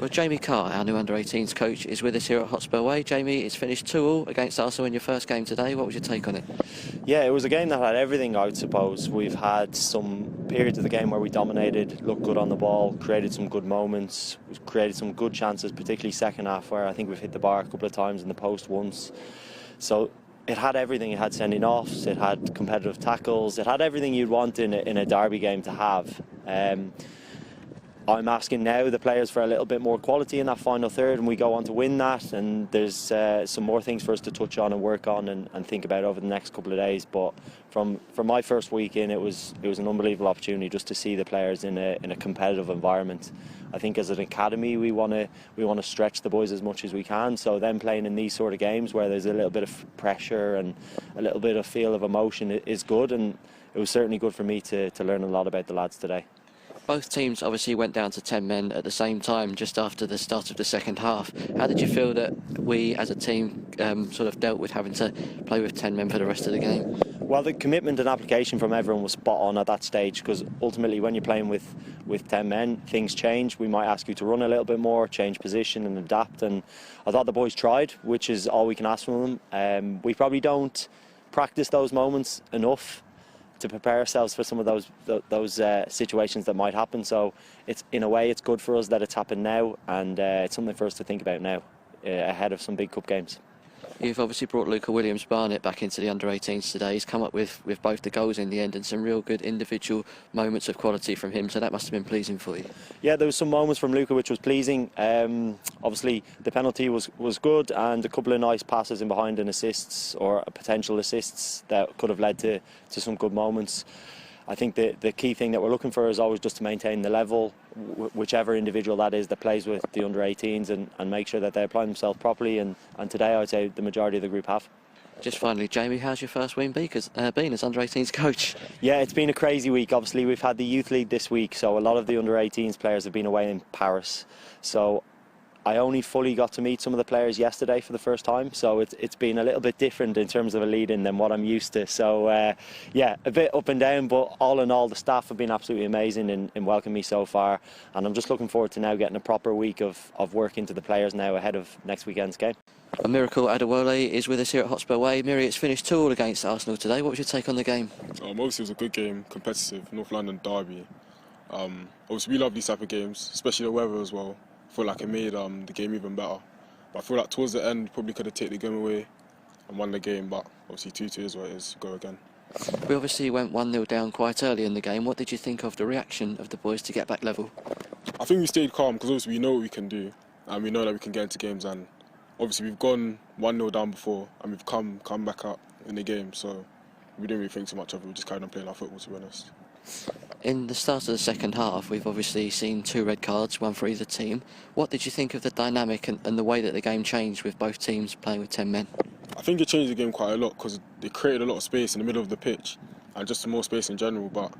Well, Jamie Carr, our new under-18s coach, is with us here at Hotspur Way. Jamie, it's finished 2-2 against Arsenal in your first game today. What was your take on it? Yeah, it was a game that had everything, I would suppose. We've had some periods of the game where we dominated, looked good on the ball, created some good moments, created some good chances, particularly second half, where I think we've hit the bar a couple of times in the post once. So it had everything. It had sending offs, it had competitive tackles, it had everything you'd want in a derby game to have. I'm asking now the players for a little bit more quality in that final third, and we go on to win that. And there's some more things for us to touch on and work on and think about over the next couple of days. But from my first week in, it was an unbelievable opportunity just to see the players in a competitive environment. I think as an academy we want to stretch the boys as much as we can. So them playing in these sort of games where there's a little bit of pressure and a little bit of feel of emotion is good. And it was certainly good for me to learn a lot about the lads today. Both teams obviously went down to 10 men at the same time just after the start of the second half. How did you feel that we as a team sort of dealt with having to play with 10 men for the rest of the game? Well, the commitment and application from everyone was spot on at that stage, because ultimately when you're playing with 10 men, things change. We might ask you to run a little bit more, change position and adapt, and I thought the boys tried, which is all we can ask from them. We probably don't practice those moments enough to prepare ourselves for some of those situations that might happen. So it's, in a way, it's good for us that it's happened now, and it's something for us to think about now ahead of some big cup games. You've obviously brought Luca Williams-Barnett back into the under-18s today. He's come up with both the goals in the end and some real good individual moments of quality from him, so that must have been pleasing for you. Yeah, there was some moments from Luca which was pleasing. Obviously the penalty was good, and a couple of nice passes in behind and assists, or potential assists, that could have led to some good moments. I think the key thing that we're looking for is always just to maintain the level, whichever individual that is that plays with the under-18s, and make sure that they apply themselves properly, and today I'd say the majority of the group have. Just finally, Jamie, how's your first week been as under-18s coach? Yeah, it's been a crazy week. Obviously we've had the youth league this week, so a lot of the under-18s players have been away in Paris. So I only fully got to meet some of the players yesterday for the first time, so it's been a little bit different in terms of a lead-in than what I'm used to. So yeah, a bit up and down, but all in all the staff have been absolutely amazing in welcoming me so far, and I'm just looking forward to now getting a proper week of work into the players now ahead of next weekend's game. A Miracle Adewole is with us here at Hotspur Way. Miri, it's finished 2-2 against Arsenal today. What was your take on the game? Obviously it was a good game, competitive, North London derby. Obviously we love these type of games, especially the weather as well. I feel like it made the game even better. But I feel like towards the end, probably could have taken the game away and won the game, but obviously 2-2 is what it is. Go again. We obviously went 1-0 down quite early in the game. What did you think of the reaction of the boys to get back level? I think we stayed calm because obviously we know what we can do, and we know that we can get into games, and obviously we've gone 1-0 down before and we've come back up in the game, so we didn't really think too much of it. We just carried on playing our football, to be honest. In the start of the second half, we've obviously seen 2 red cards, one for either team. What did you think of the dynamic and the way that the game changed with both teams playing with 10 men? I think it changed the game quite a lot because it created a lot of space in the middle of the pitch and just some more space in general, but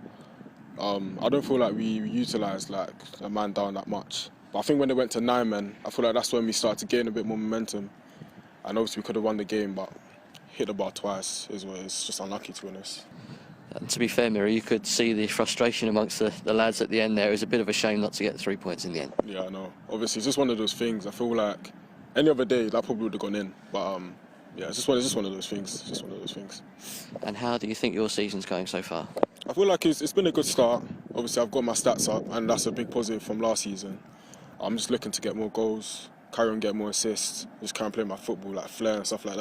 I don't feel like we utilised like a man down that much. But I think when it went to 9 men, I feel like that's when we started to gain a bit more momentum, and obviously we could have won the game, but hit the bar twice is what it's just unlucky, to be honest. And to be fair, Miri, you could see the frustration amongst the lads at the end there. It was a bit of a shame not to get the 3 points in the end. Yeah, I know. Obviously, it's just one of those things. I feel like any other day that probably would have gone in. But yeah, it's just one of those things. It's just one of those things. And how do you think your season's going so far? I feel like it's been a good start. Obviously, I've got my stats up, and that's a big positive from last season. I'm just looking to get more goals, carry on getting more assists, just carry on playing my football, like flair and stuff like that.